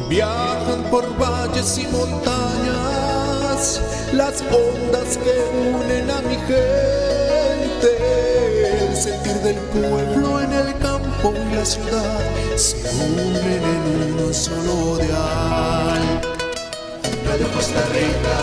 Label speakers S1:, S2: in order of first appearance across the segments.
S1: Viajan por valles y montañas las ondas que unen a mi gente. El sentir del pueblo en el campo y la ciudad se unen en un solo dial. Radio Costa Rica,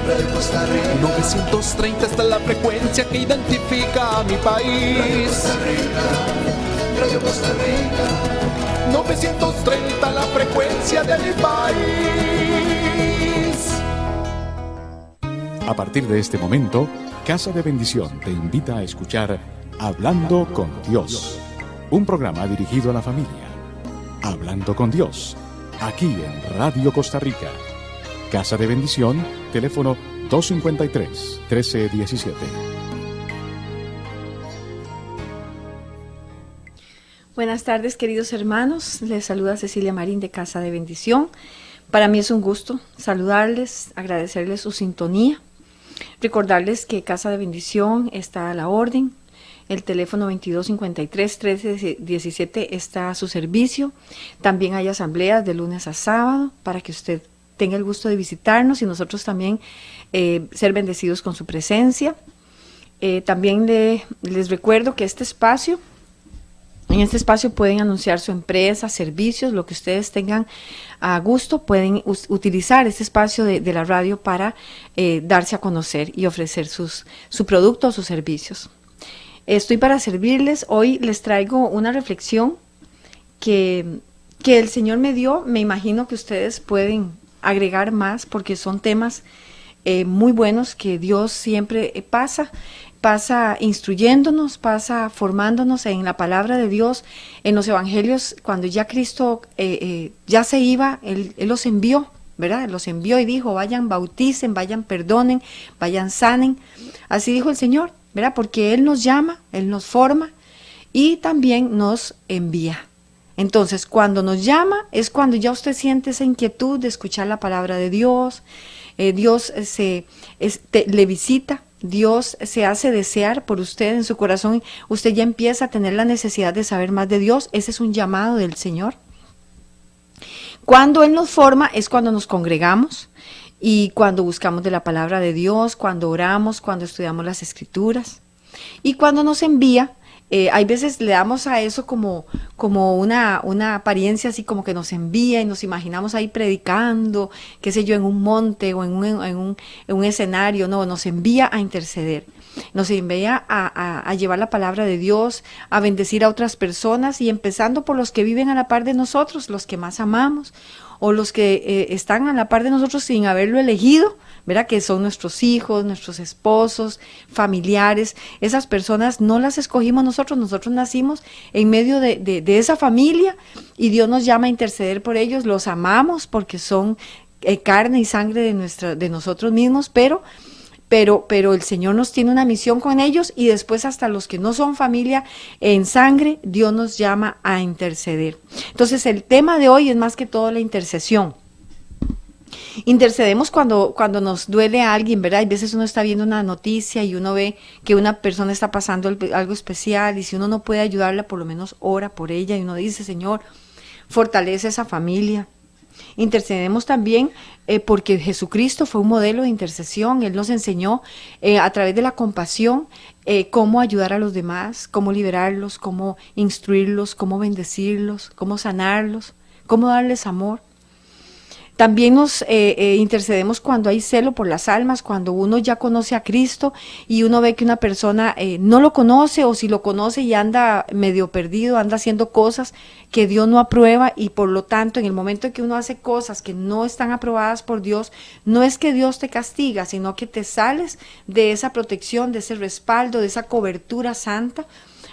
S1: Radio Costa Rica. 930 está la frecuencia que identifica a mi país. Radio Costa Rica, Radio Costa Rica. 930 la frecuencia de mi país.
S2: A partir de este momento, Casa de Bendición te invita a escuchar Hablando con Dios, un programa dirigido a la familia. Hablando con Dios, aquí en Radio Costa Rica. Casa de Bendición, teléfono 253-1317.
S3: Buenas tardes, queridos hermanos. Les saluda Cecilia Marín de Casa de Bendición. Para mí es un gusto saludarles, agradecerles su sintonía. Recordarles que Casa de Bendición está a la orden. El teléfono 2253-1317 está a su servicio. También hay asambleas de lunes a sábado para que usted tenga el gusto de visitarnos y nosotros también ser bendecidos con su presencia. También les recuerdo que en este espacio pueden anunciar su empresa, servicios, lo que ustedes tengan a gusto. Pueden utilizar este espacio de la radio para darse a conocer y ofrecer su producto o sus servicios. Estoy para servirles. Hoy les traigo una reflexión que el Señor me dio. Me imagino que ustedes pueden agregar más porque son temas muy buenos que Dios siempre pasa instruyéndonos, pasa formándonos en la palabra de Dios, en los evangelios. Cuando ya Cristo ya se iba, Él los envió, ¿verdad? Los envió y dijo, vayan, bauticen, vayan, perdonen, vayan, sanen. Así dijo el Señor, ¿verdad? Porque Él nos llama, Él nos forma y también nos envía. Entonces, cuando nos llama es cuando ya usted siente esa inquietud de escuchar la palabra de Dios. Dios le visita. Dios se hace desear por usted en su corazón. Usted ya empieza a tener la necesidad de saber más de Dios. Ese es un llamado del Señor. Cuando Él nos forma es cuando nos congregamos y cuando buscamos de la palabra de Dios, cuando oramos, cuando estudiamos las Escrituras. Y cuando nos envía, hay veces le damos a eso como una apariencia así como que nos envía y nos imaginamos ahí predicando, qué sé yo, en un monte o en un escenario. No, nos envía a interceder, nos envía a llevar la palabra de Dios, a bendecir a otras personas y empezando por los que viven a la par de nosotros, los que más amamos o los que están a la par de nosotros sin haberlo elegido, ¿verdad? Que son nuestros hijos, nuestros esposos, familiares. Esas personas no las escogimos nosotros nacimos en medio de esa familia y Dios nos llama a interceder por ellos. Los amamos porque son carne y sangre de nosotros mismos, pero el Señor nos tiene una misión con ellos y después hasta los que no son familia en sangre, Dios nos llama a interceder. Entonces el tema de hoy es más que todo la intercesión. Intercedemos cuando nos duele a alguien, ¿verdad? Hay veces uno está viendo una noticia y uno ve que una persona está pasando algo especial y si uno no puede ayudarla, por lo menos ora por ella y uno dice, Señor, fortalece esa familia. Intercedemos también porque Jesucristo fue un modelo de intercesión. Él nos enseñó a través de la compasión cómo ayudar a los demás, cómo liberarlos, cómo instruirlos, cómo bendecirlos, cómo sanarlos, cómo darles amor. También nos intercedemos cuando hay celo por las almas, cuando uno ya conoce a Cristo y uno ve que una persona no lo conoce o si lo conoce y anda medio perdido, anda haciendo cosas que Dios no aprueba y por lo tanto en el momento en que uno hace cosas que no están aprobadas por Dios, no es que Dios te castiga, sino que te sales de esa protección, de ese respaldo, de esa cobertura santa.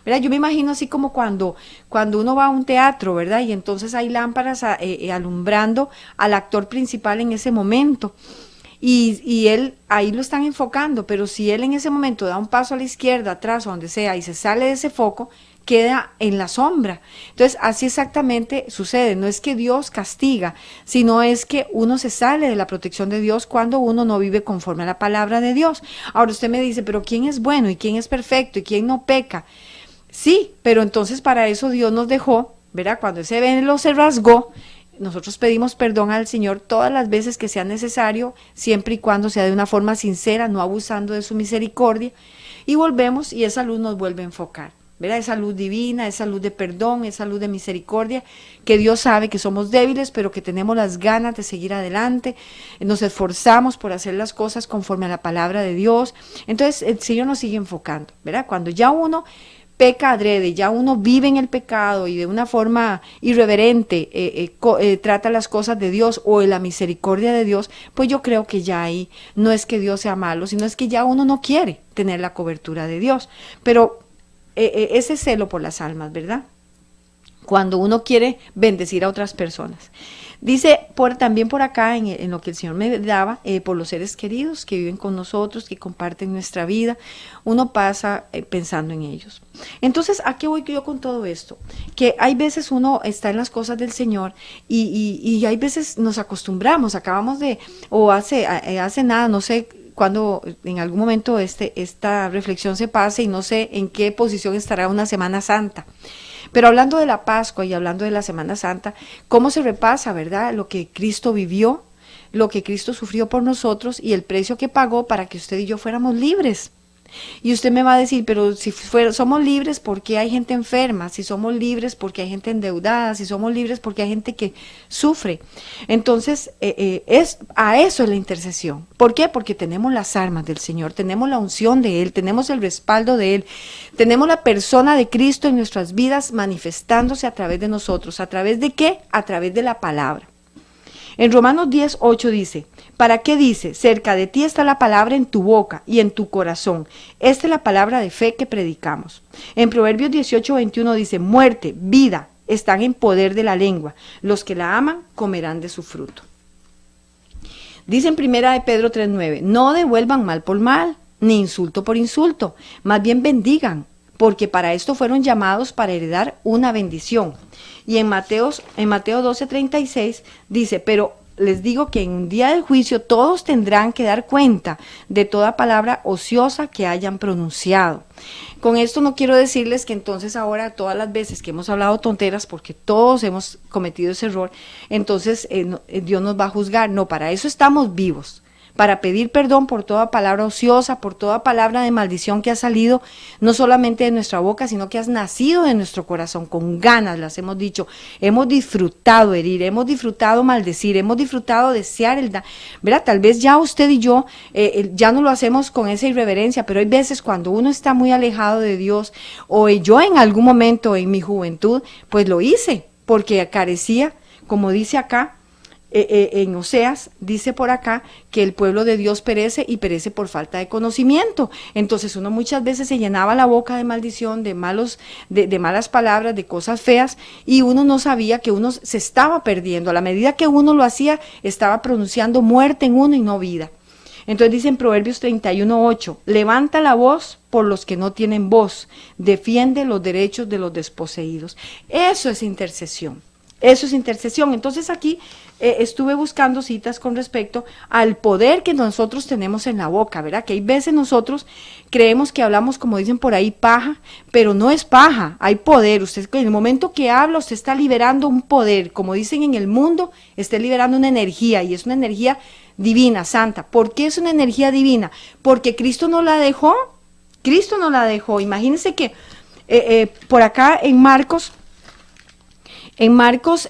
S3: ¿Verdad? Yo me imagino así como cuando uno va a un teatro, ¿verdad? Y entonces hay lámparas alumbrando al actor principal en ese momento. Y él, ahí lo están enfocando, pero si él en ese momento da un paso a la izquierda, atrás o donde sea, y se sale de ese foco, queda en la sombra. Entonces, así exactamente sucede. No es que Dios castiga, sino es que uno se sale de la protección de Dios cuando uno no vive conforme a la palabra de Dios. Ahora usted me dice, pero ¿quién es bueno y quién es perfecto y quién no peca? Sí, pero entonces para eso Dios nos dejó, ¿verdad? Cuando ese velo se rasgó, nosotros pedimos perdón al Señor todas las veces que sea necesario, siempre y cuando sea de una forma sincera, no abusando de su misericordia, y volvemos y esa luz nos vuelve a enfocar, ¿verdad? Esa luz divina, esa luz de perdón, esa luz de misericordia, que Dios sabe que somos débiles, pero que tenemos las ganas de seguir adelante, nos esforzamos por hacer las cosas conforme a la palabra de Dios. Entonces el Señor nos sigue enfocando, ¿verdad? Cuando ya uno peca adrede, ya uno vive en el pecado y de una forma irreverente trata las cosas de Dios o en la misericordia de Dios, pues yo creo que ya ahí no es que Dios sea malo, sino es que ya uno no quiere tener la cobertura de Dios. Pero ese celo por las almas, ¿verdad? Cuando uno quiere bendecir a otras personas. Dice también por acá, en lo que el Señor me daba, por los seres queridos que viven con nosotros, que comparten nuestra vida, uno pasa pensando en ellos. Entonces, ¿a qué voy yo con todo esto? Que hay veces uno está en las cosas del Señor y hay veces nos acostumbramos, o hace nada, no sé, cuando en algún momento esta reflexión se pase y no sé en qué posición estará una Semana Santa. Pero hablando de la Pascua y hablando de la Semana Santa, ¿cómo se repasa, verdad? Lo que Cristo vivió, lo que Cristo sufrió por nosotros y el precio que pagó para que usted y yo fuéramos libres. Y usted me va a decir, pero si somos libres, ¿por qué hay gente enferma? Si somos libres, ¿por qué hay gente endeudada? Si somos libres, ¿por qué hay gente que sufre? Entonces, a eso es la intercesión. ¿Por qué? Porque tenemos las armas del Señor, tenemos la unción de Él, tenemos el respaldo de Él, tenemos la persona de Cristo en nuestras vidas manifestándose a través de nosotros. ¿A través de qué? A través de la palabra. En Romanos 10:8 dice, ¿para qué dice? Cerca de ti está la palabra en tu boca y en tu corazón. Esta es la palabra de fe que predicamos. En Proverbios 18:21 dice, muerte, vida, están en poder de la lengua. Los que la aman comerán de su fruto. Dice en 1 de Pedro 3:9, no devuelvan mal por mal, ni insulto por insulto, más bien bendigan, porque para esto fueron llamados para heredar una bendición. Y en Mateo 12:36 dice, pero les digo que en un día del juicio todos tendrán que dar cuenta de toda palabra ociosa que hayan pronunciado. Con esto no quiero decirles que entonces ahora todas las veces que hemos hablado tonteras, porque todos hemos cometido ese error, entonces Dios nos va a juzgar. No, para eso estamos vivos. Para pedir perdón por toda palabra ociosa, por toda palabra de maldición que ha salido, no solamente de nuestra boca, sino que has nacido de nuestro corazón, con ganas, las hemos dicho, hemos disfrutado herir, hemos disfrutado maldecir, hemos disfrutado desear el daño, ¿verdad? Tal vez ya usted y yo ya no lo hacemos con esa irreverencia, pero hay veces cuando uno está muy alejado de Dios, o yo en algún momento en mi juventud, pues lo hice, porque carecía, como dice acá, en Oseas, dice por acá que el pueblo de Dios perece y perece por falta de conocimiento. Entonces uno muchas veces se llenaba la boca de maldición, de malas palabras, de cosas feas, y uno no sabía que uno se estaba perdiendo. A la medida que uno lo hacía, estaba pronunciando muerte en uno y no vida. Entonces dice en Proverbios 31:8, levanta la voz por los que no tienen voz, defiende los derechos de los desposeídos. Eso es intercesión. Eso es intercesión. Entonces aquí estuve buscando citas con respecto al poder que nosotros tenemos en la boca, ¿verdad? Que hay veces nosotros creemos que hablamos, como dicen por ahí, paja, pero no es paja, hay poder. Usted en el momento que habla, usted está liberando un poder, como dicen en el mundo, está liberando una energía, y es una energía divina, santa. ¿Por qué es una energía divina? Porque Cristo nos la dejó. Cristo nos la dejó. Imagínense que por acá en Marcos,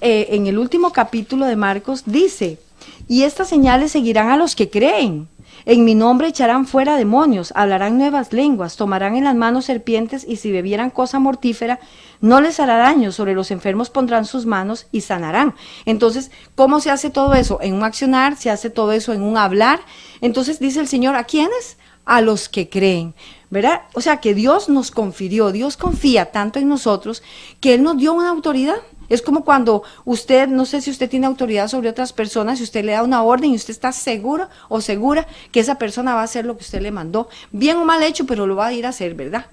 S3: en el último capítulo de Marcos dice, y estas señales seguirán a los que creen. En mi nombre echarán fuera demonios, hablarán nuevas lenguas, tomarán en las manos serpientes, y si bebieran cosa mortífera, no les hará daño. Sobre los enfermos pondrán sus manos y sanarán. Entonces, ¿cómo se hace todo eso? En un accionar, se hace todo eso en un hablar. Entonces dice el Señor, ¿a quiénes? A los que creen, ¿verdad? O sea que Dios nos confirió, Dios confía tanto en nosotros que Él nos dio una autoridad. Es como cuando usted, no sé si usted tiene autoridad sobre otras personas, si usted le da una orden y usted está seguro o segura que esa persona va a hacer lo que usted le mandó, bien o mal hecho, pero lo va a ir a hacer, ¿verdad?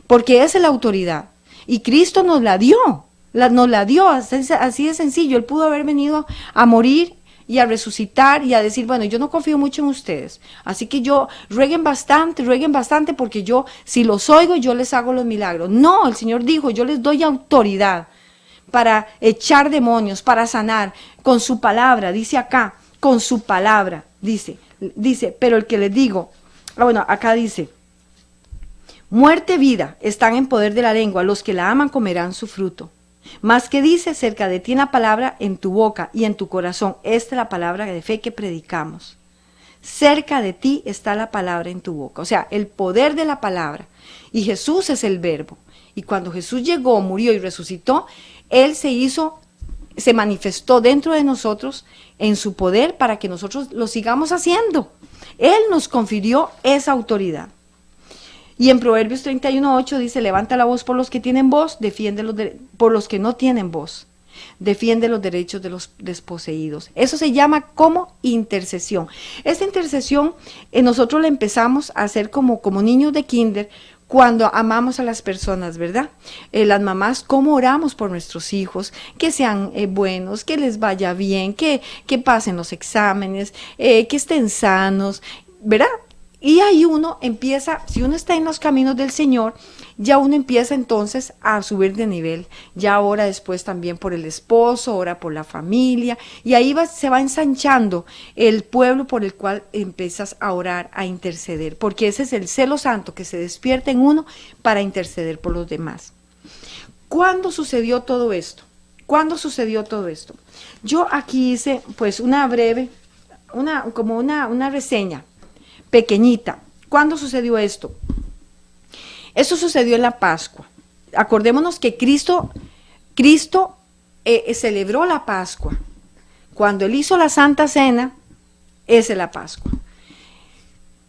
S3: Porque esa es la autoridad. Y Cristo nos la dio, nos la dio, así de sencillo. Él pudo haber venido a morir y a resucitar y a decir, bueno, yo no confío mucho en ustedes, así que yo rueguen bastante, porque yo, si los oigo, yo les hago los milagros. No, el Señor dijo, yo les doy autoridad para echar demonios, para sanar, con su palabra, dice acá, con su palabra, dice, pero el que les digo, bueno, acá dice, muerte, vida, están en poder de la lengua, los que la aman comerán su fruto. Más que dice, cerca de ti en la palabra, en tu boca y en tu corazón. Esta es la palabra de fe que predicamos. Cerca de ti está la palabra en tu boca. O sea, el poder de la palabra. Y Jesús es el verbo. Y cuando Jesús llegó, murió y resucitó, Él se manifestó dentro de nosotros en su poder para que nosotros lo sigamos haciendo. Él nos confirió esa autoridad. Y en Proverbios 31:8 dice, levanta la voz por los que tienen voz, defiende por los que no tienen voz, defiende los derechos de los desposeídos. Eso se llama como intercesión. Esta intercesión nosotros la empezamos a hacer como niños de kinder, cuando amamos a las personas, ¿verdad? Las mamás, ¿cómo oramos por nuestros hijos? Que sean buenos, que les vaya bien, que pasen los exámenes, que estén sanos, ¿verdad? Y ahí uno empieza, si uno está en los caminos del Señor, ya uno empieza entonces a subir de nivel. Ya ora después también por el esposo, ora por la familia, y ahí se va ensanchando el pueblo por el cual empiezas a orar, a interceder, porque ese es el celo santo que se despierta en uno para interceder por los demás. ¿Cuándo sucedió todo esto? ¿Cuándo sucedió todo esto? Yo aquí hice pues una breve, una reseña pequeñita. ¿Cuándo sucedió esto? Eso sucedió en la Pascua. Acordémonos que Cristo celebró la Pascua. Cuando Él hizo la Santa Cena, esa es la Pascua.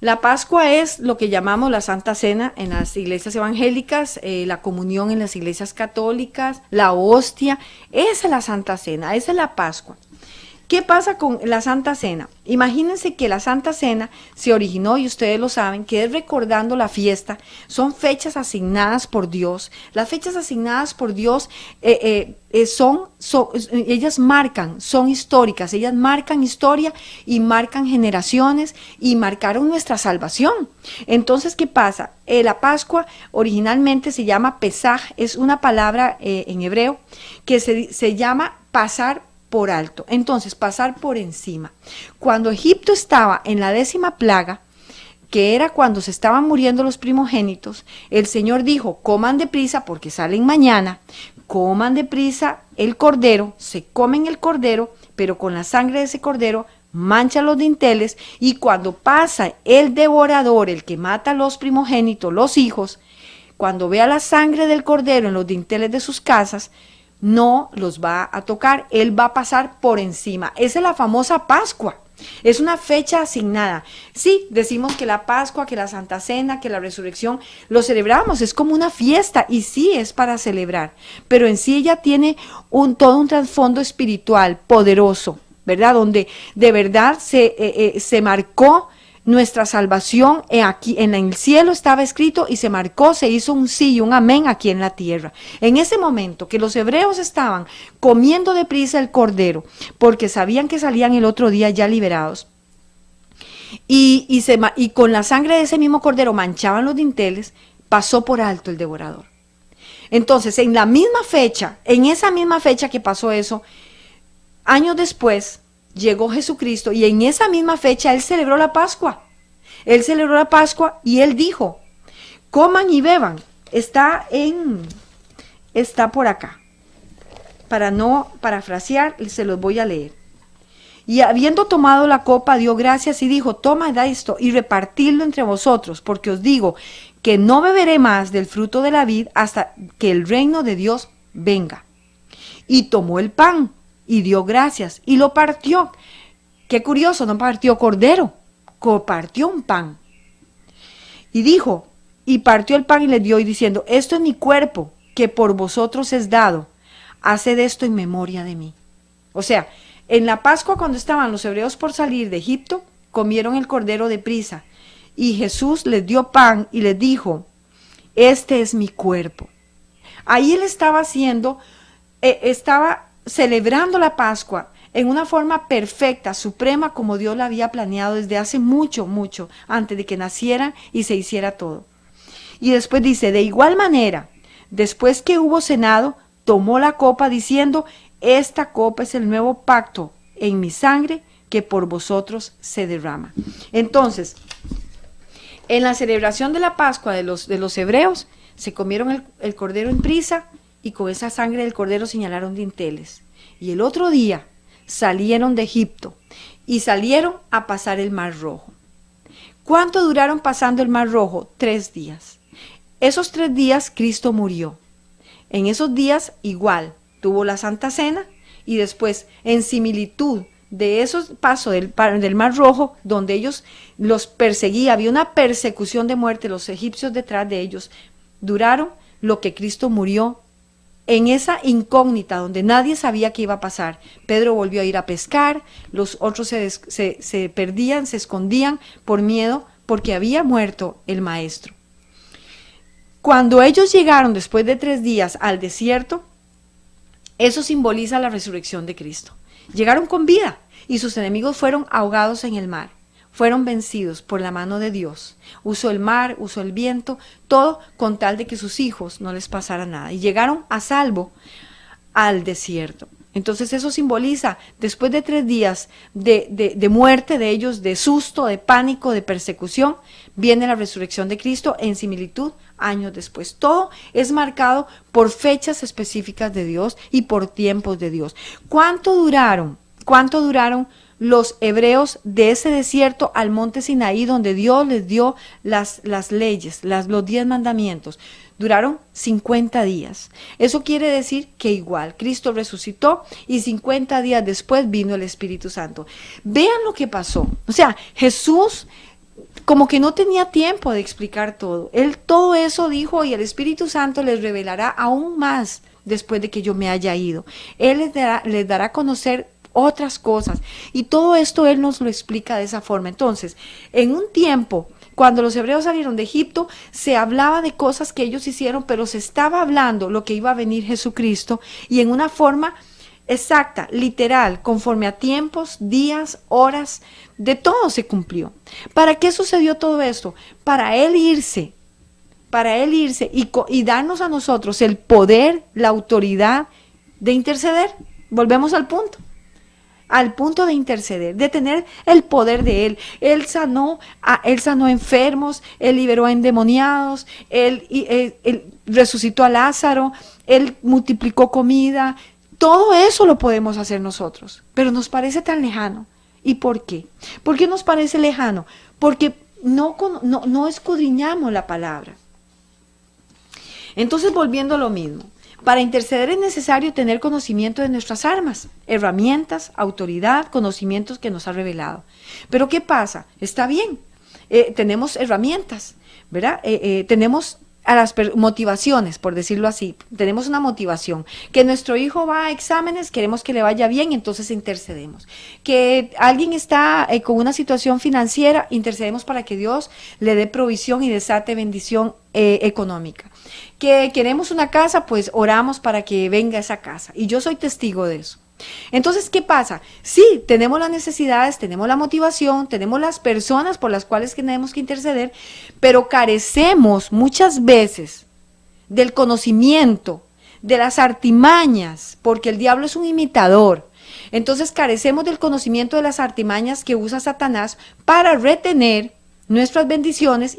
S3: La Pascua es lo que llamamos la Santa Cena en las iglesias evangélicas, la comunión en las iglesias católicas, la hostia. Esa es la Santa Cena, esa es la Pascua. ¿Qué pasa con la Santa Cena? Imagínense que la Santa Cena se originó, y ustedes lo saben, que es recordando la fiesta. Son fechas asignadas por Dios. Las fechas asignadas por Dios ellas son históricas, ellas marcan historia y marcan generaciones y marcaron nuestra salvación. Entonces, ¿qué pasa? La Pascua originalmente se llama Pesaj, es una palabra en hebreo que se llama pasar por alto. Entonces, pasar por encima. Cuando Egipto estaba en la 10ª plaga, que era cuando se estaban muriendo los primogénitos, el Señor dijo, coman deprisa porque salen mañana, coman deprisa el cordero, se comen el cordero, pero con la sangre de ese cordero manchan los dinteles, y cuando pasa el devorador, el que mata a los primogénitos, los hijos, cuando vea la sangre del cordero en los dinteles de sus casas, no los va a tocar, Él va a pasar por encima. Esa es la famosa Pascua. Es una fecha asignada. Sí, decimos que la Pascua, que la Santa Cena, que la Resurrección, lo celebramos, es como una fiesta, y sí es para celebrar, pero en sí ella tiene todo un trasfondo espiritual poderoso, ¿verdad? Donde de verdad se marcó nuestra salvación. Aquí en el cielo estaba escrito y se marcó, se hizo un sí y un amén aquí en la tierra. En ese momento que los hebreos estaban comiendo deprisa el cordero, porque sabían que salían el otro día ya liberados, y con la sangre de ese mismo cordero manchaban los dinteles, pasó por alto el devorador. Entonces, en esa misma fecha que pasó eso, años después llegó Jesucristo, y en esa misma fecha Él celebró la Pascua. Él celebró la Pascua y Él dijo, coman y beban. Está por acá. Para no parafrasear, se los voy a leer. Y habiendo tomado la copa, dio gracias y dijo, tomad esto y repartidlo entre vosotros, porque os digo que no beberé más del fruto de la vid hasta que el reino de Dios venga. Y tomó el pan y dio gracias y lo partió. Qué curioso, no partió cordero, partió un pan. Y dijo, y partió el pan y le dio, y diciendo, esto es mi cuerpo, que por vosotros es dado, haced esto en memoria de mí. O sea, en la Pascua, cuando estaban los hebreos por salir de Egipto, comieron el cordero deprisa, y Jesús les dio pan y les dijo, este es mi cuerpo. Ahí Él estaba celebrando la Pascua, en una forma perfecta, suprema, como Dios la había planeado desde hace mucho, mucho, antes de que naciera y se hiciera todo. Y después dice, de igual manera, después que hubo cenado, tomó la copa diciendo, esta copa es el nuevo pacto en mi sangre que por vosotros se derrama. Entonces, en la celebración de la Pascua de los hebreos, se comieron el cordero en prisa y con esa sangre del cordero señalaron dinteles. Y el otro día salieron de Egipto y salieron a pasar el Mar Rojo. ¿Cuánto duraron pasando el Mar Rojo? 3 días. Esos 3 días Cristo murió. En esos días igual tuvo la Santa Cena y después en similitud de esos pasos del Mar Rojo, donde ellos los perseguía, había una persecución de muerte, los egipcios detrás de ellos, duraron lo que Cristo murió en esa incógnita donde nadie sabía qué iba a pasar. Pedro volvió a ir a pescar, los otros se perdían, se escondían por miedo porque había muerto el maestro. Cuando ellos llegaron después de 3 días al desierto, eso simboliza la resurrección de Cristo. Llegaron con vida y sus enemigos fueron ahogados en el mar. Fueron vencidos por la mano de Dios. Usó el mar, usó el viento, todo con tal de que sus hijos no les pasara nada. Y llegaron a salvo al desierto. Entonces eso simboliza, después de 3 días de muerte de ellos, de susto, de pánico, de persecución, viene la resurrección de Cristo en similitud años después. Todo es marcado por fechas específicas de Dios y por tiempos de Dios. ¿Cuánto duraron los hebreos de ese desierto al monte Sinaí, donde Dios les dio las leyes, los 10 mandamientos? Duraron 50 días. Eso quiere decir que igual, Cristo resucitó y 50 días después vino el Espíritu Santo. Vean lo que pasó. O sea, Jesús como que no tenía tiempo de explicar todo. Él todo eso dijo y el Espíritu Santo les revelará aún más después de que yo me haya ido. Él les dará a conocer otras cosas. Y todo esto Él nos lo explica de esa forma. Entonces, en un tiempo, cuando los hebreos salieron de Egipto, se hablaba de cosas que ellos hicieron, pero se estaba hablando lo que iba a venir Jesucristo y en una forma exacta, literal, conforme a tiempos, días, horas, de todo se cumplió. ¿Para qué sucedió todo esto? Para Él irse y darnos a nosotros el poder, la autoridad de interceder. Volvemos al punto de interceder, de tener el poder de Él. Él sanó enfermos, Él liberó a endemoniados, Él resucitó a Lázaro, Él multiplicó comida. Todo eso lo podemos hacer nosotros, pero nos parece tan lejano. ¿Y por qué? ¿Por qué nos parece lejano? Porque no escudriñamos la palabra. Entonces, volviendo a lo mismo, para interceder es necesario tener conocimiento de nuestras armas, herramientas, autoridad, conocimientos que nos ha revelado. Pero ¿qué pasa? Está bien, tenemos herramientas, ¿verdad? Tenemos a las motivaciones, por decirlo así. Tenemos una motivación. Que nuestro hijo va a exámenes, queremos que le vaya bien, entonces intercedemos. Que alguien está con una situación financiera, intercedemos para que Dios le dé provisión y desate bendición económica. Que queremos una casa, pues oramos para que venga esa casa. Y yo soy testigo de eso. Entonces, ¿qué pasa? Sí, tenemos las necesidades, tenemos la motivación, tenemos las personas por las cuales tenemos que interceder, pero carecemos muchas veces del conocimiento, de las artimañas, porque el diablo es un imitador. Entonces, carecemos del conocimiento de las artimañas que usa Satanás para retener nuestras bendiciones